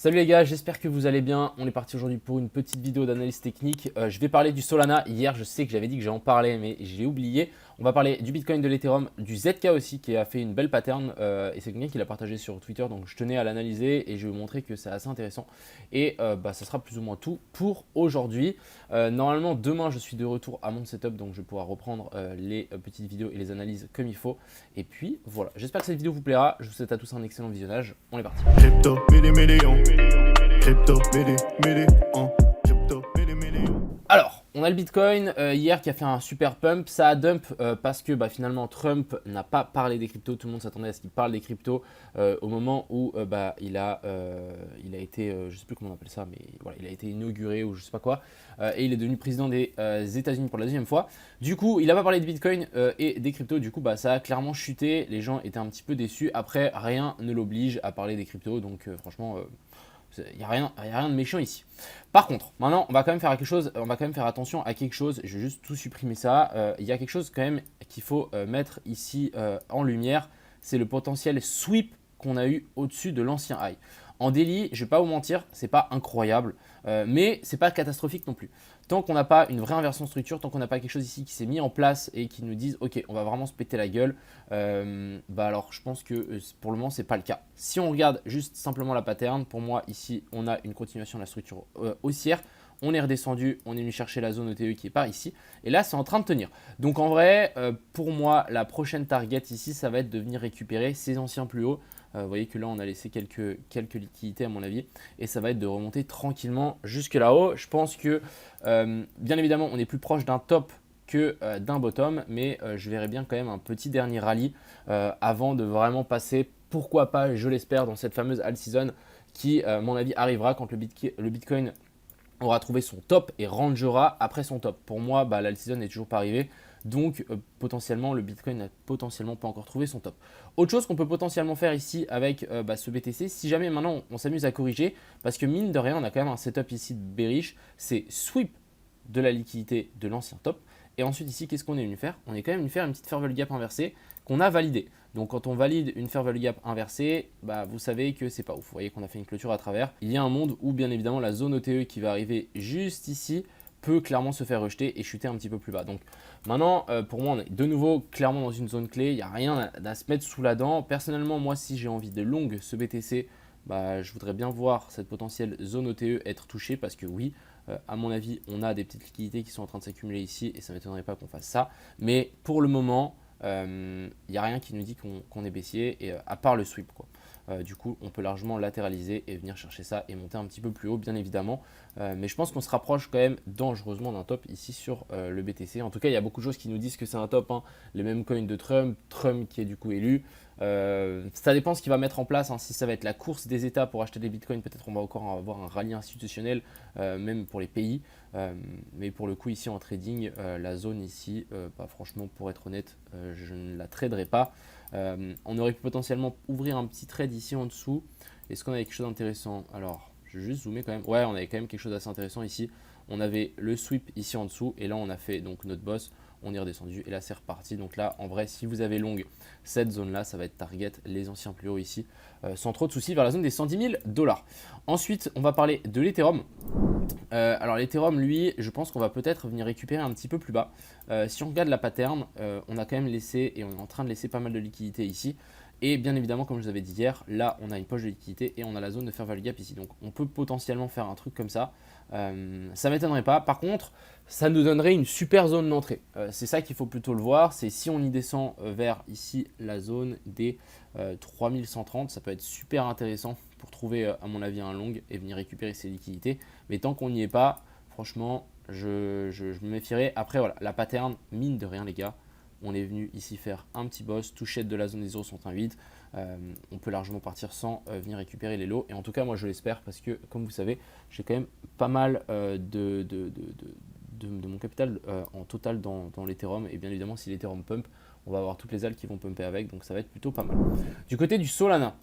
Salut les gars, j'espère que vous allez bien. On est parti aujourd'hui pour une petite vidéo d'analyse technique. Je vais parler du Solana. Hier, je sais que j'avais dit que j'allais en parler, mais j'ai oublié. On va parler du Bitcoin, de l'Ethereum, du ZK aussi, qui a fait une belle pattern. Et c'est quelqu'un qui l'a partagé sur Twitter, donc je tenais à l'analyser et je vais vous montrer que c'est assez intéressant. Et ça sera plus ou moins tout pour aujourd'hui. Normalement, demain, je suis de retour à mon setup, donc je vais pouvoir reprendre les petites vidéos et les analyses comme il faut. Et puis voilà, j'espère que cette vidéo vous plaira. Je vous souhaite à tous un excellent visionnage. On est parti. Crypto, million. Crypto, million. Crypto, million. Alors, on a le Bitcoin hier qui a fait un super pump. Ça a dump parce que finalement Trump n'a pas parlé des cryptos. Tout le monde s'attendait à ce qu'il parle des cryptos au moment où il a été, je sais plus comment on appelle ça, mais voilà, il a été inauguré ou je sais pas quoi. Et il est devenu président des États-Unis pour la deuxième fois. Du coup, il n'a pas parlé de Bitcoin et des cryptos. Du coup, ça a clairement chuté. Les gens étaient un petit peu déçus. Après, rien ne l'oblige à parler des cryptos. Donc franchement, il n'y a rien de méchant ici. Par contre, maintenant, on va quand même faire quelque chose, on va quand même faire attention à quelque chose. Je vais juste tout supprimer ça. Il y a quelque chose quand même qu'il faut mettre ici en lumière. C'est le potentiel sweep qu'on a eu au-dessus de l'ancien high. En daily, je ne vais pas vous mentir, c'est pas incroyable, mais c'est pas catastrophique non plus. Tant qu'on n'a pas une vraie inversion de structure, tant qu'on n'a pas quelque chose ici qui s'est mis en place et qui nous dise ok, on va vraiment se péter la gueule, alors je pense que pour le moment c'est pas le cas. Si on regarde juste simplement la pattern, pour moi ici on a une continuation de la structure haussière. On est redescendu, on est venu chercher la zone ETE qui est par ici. Et là, c'est en train de tenir. Donc en vrai, pour moi, la prochaine target ici, ça va être de venir récupérer ces anciens plus hauts. Vous voyez que là, on a laissé quelques liquidités à mon avis. Et ça va être de remonter tranquillement jusque là-haut. Je pense que, bien évidemment, on est plus proche d'un top que d'un bottom. Mais je verrai bien quand même un petit dernier rallye avant de vraiment passer, pourquoi pas, je l'espère, dans cette fameuse all season qui, à mon avis, arrivera quand le Bitcoin aura trouvé son top et rangera après son top. Pour moi, l'all season n'est toujours pas arrivée. Donc potentiellement, le Bitcoin n'a potentiellement pas encore trouvé son top. Autre chose qu'on peut potentiellement faire ici avec ce BTC, si jamais maintenant on s'amuse à corriger, parce que mine de rien, on a quand même un setup ici de bearish, c'est sweep de la liquidité de l'ancien top. Et ensuite ici, qu'est-ce qu'on est venu faire? On est quand même venu faire une petite fair value gap inversée qu'on a validée. Donc quand on valide une fair value gap inversée, vous savez que c'est pas ouf. Vous voyez qu'on a fait une clôture à travers. Il y a un monde où bien évidemment la zone OTE qui va arriver juste ici peut clairement se faire rejeter et chuter un petit peu plus bas. Donc maintenant, pour moi, on est de nouveau clairement dans une zone clé. Il n'y a rien à se mettre sous la dent. Personnellement, moi, si j'ai envie de long ce BTC, je voudrais bien voir cette potentielle zone OTE être touchée parce que oui, à mon avis, on a des petites liquidités qui sont en train de s'accumuler ici et ça ne m'étonnerait pas qu'on fasse ça. Mais pour le moment, il n'y a rien qui nous dit qu'on est baissier, et à part le sweep, quoi. Du coup, on peut largement latéraliser et venir chercher ça et monter un petit peu plus haut, bien évidemment. Mais je pense qu'on se rapproche quand même dangereusement d'un top ici sur le BTC. En tout cas, il y a beaucoup de choses qui nous disent que c'est un top, hein. Les mêmes coins de Trump, Trump qui est du coup élu. Ça dépend ce qu'il va mettre en place, hein. Si ça va être la course des États pour acheter des bitcoins, peut-être on va encore avoir un rallye institutionnel, même pour les pays. Mais pour le coup, ici en trading, la zone ici, franchement, pour être honnête, je ne la traderai pas. On aurait pu potentiellement ouvrir un petit trade ici en dessous. Est-ce qu'on avait quelque chose d'intéressant? Alors, je vais juste zoomer quand même. Ouais, on avait quand même quelque chose d'assez intéressant ici. On avait le sweep ici en dessous et là on a fait donc notre boss. On est redescendu et là c'est reparti. Donc là, en vrai, si vous avez long cette zone là, ça va être target les anciens plus hauts ici, sans trop de soucis, vers la zone des 110 000 $. Ensuite, on va parler de l'Ethereum. Alors l'Ethereum, lui, je pense qu'on va peut-être venir récupérer un petit peu plus bas. Si on regarde la pattern, on a quand même laissé et on est en train de laisser pas mal de liquidités ici. Et bien évidemment, comme je vous avais dit hier, là on a une poche de liquidité et on a la zone de fair value gap ici. Donc on peut potentiellement faire un truc comme ça. Ça m'étonnerait pas. Par contre, ça nous donnerait une super zone d'entrée. C'est ça qu'il faut plutôt le voir. C'est si on y descend vers ici la zone des 3130, ça peut être super intéressant pour trouver à mon avis un long et venir récupérer ses liquidités. Mais tant qu'on n'y est pas, franchement, je me méfierais. Après voilà, la pattern, mine de rien les gars. On est venu ici faire un petit boss, touchette de la zone des 0,138. On peut largement partir sans venir récupérer les lots. Et en tout cas, moi, je l'espère parce que, comme vous savez, j'ai quand même pas mal de mon capital en total dans l'Ethereum. Et bien évidemment, si l'Ethereum pump, on va avoir toutes les altes qui vont pumper avec. Donc, ça va être plutôt pas mal. Du côté du Solana,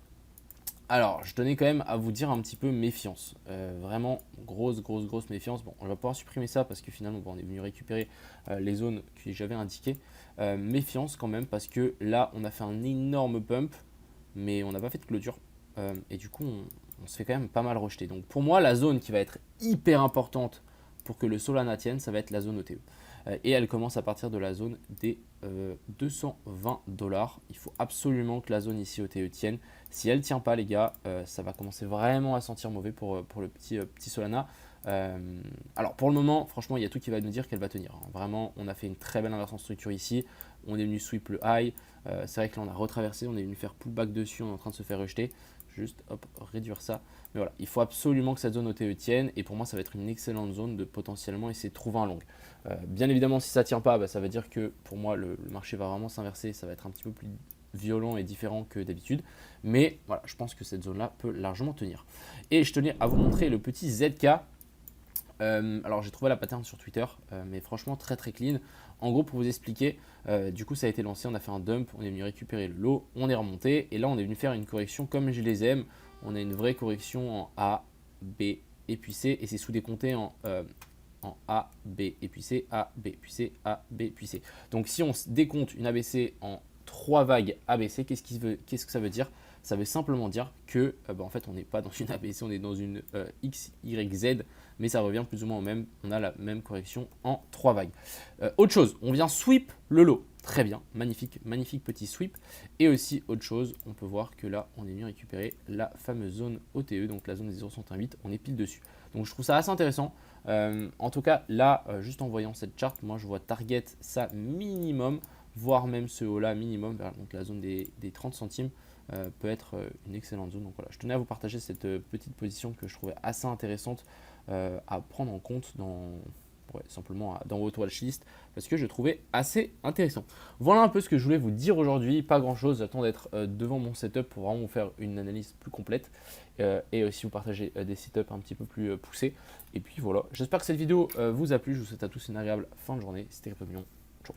alors, je tenais quand même à vous dire un petit peu méfiance. Vraiment, grosse méfiance. Bon, on va pouvoir supprimer ça parce que finalement, on est venu récupérer les zones que j'avais indiquées. Méfiance quand même parce que là, on a fait un énorme pump, mais on n'a pas fait de clôture. Et du coup, on se fait quand même pas mal rejeter. Donc pour moi, la zone qui va être hyper importante pour que le Solana tienne, ça va être la zone OTE. Et elle commence à partir de la zone des 220 $. Il faut absolument que la zone ici OTE tienne. Si elle ne tient pas, les gars, ça va commencer vraiment à sentir mauvais pour le petit Solana. Alors pour le moment, franchement, il y a tout qui va nous dire qu'elle va tenir. Vraiment, on a fait une très belle inversion de structure ici. On est venu sweep le high. C'est vrai que là, on a retraversé. On est venu faire pullback dessus. On est en train de se faire rejeter. Juste, hop, réduire ça. Mais voilà, il faut absolument que cette zone OTE tienne. Et pour moi, ça va être une excellente zone de potentiellement essayer de trouver un long. Bien évidemment, si ça ne tient pas, bah, ça veut dire que pour moi, le marché va vraiment s'inverser. Ça va être un petit peu plus violent et différent que d'habitude. Mais voilà, je pense que cette zone-là peut largement tenir. Et je tenais à vous montrer le petit ZK. Alors j'ai trouvé la pattern sur Twitter, mais franchement très très clean. En gros, pour vous expliquer, du coup ça a été lancé, on a fait un dump, on est venu récupérer le lot, on est remonté et là on est venu faire une correction comme je les aime. On a une vraie correction en A, B et puis C et c'est sous-décompté en A, B et puis C, A, B puis C, A, B puis C. Donc si on décompte une ABC en 3 vagues ABC, qu'est-ce que ça veut dire? Ça veut simplement dire que en fait on n'est pas dans une ABC, on est dans une X, Y, Z, mais ça revient plus ou moins au même, on a la même correction en 3 vagues. Autre chose, on vient sweep le lot, très bien, magnifique, magnifique petit sweep. Et aussi autre chose, on peut voir que là on est venu récupérer la fameuse zone OTE, donc la zone des 0,108, on est pile dessus. Donc je trouve ça assez intéressant. En tout cas là, juste en voyant cette charte, moi je vois target ça minimum, voire même ce haut là minimum, donc la zone des 30 centimes. Peut être une excellente zone. Donc voilà, je tenais à vous partager cette petite position que je trouvais assez intéressante à prendre en compte simplement dans votre watchlist parce que je trouvais assez intéressant. Voilà un peu ce que je voulais vous dire aujourd'hui. Pas grand chose, j'attends d'être devant mon setup pour vraiment vous faire une analyse plus complète et aussi vous partager des setups un petit peu plus poussés. Et puis voilà, j'espère que cette vidéo vous a plu. Je vous souhaite à tous une agréable fin de journée. C'était Crypto Millions. Ciao.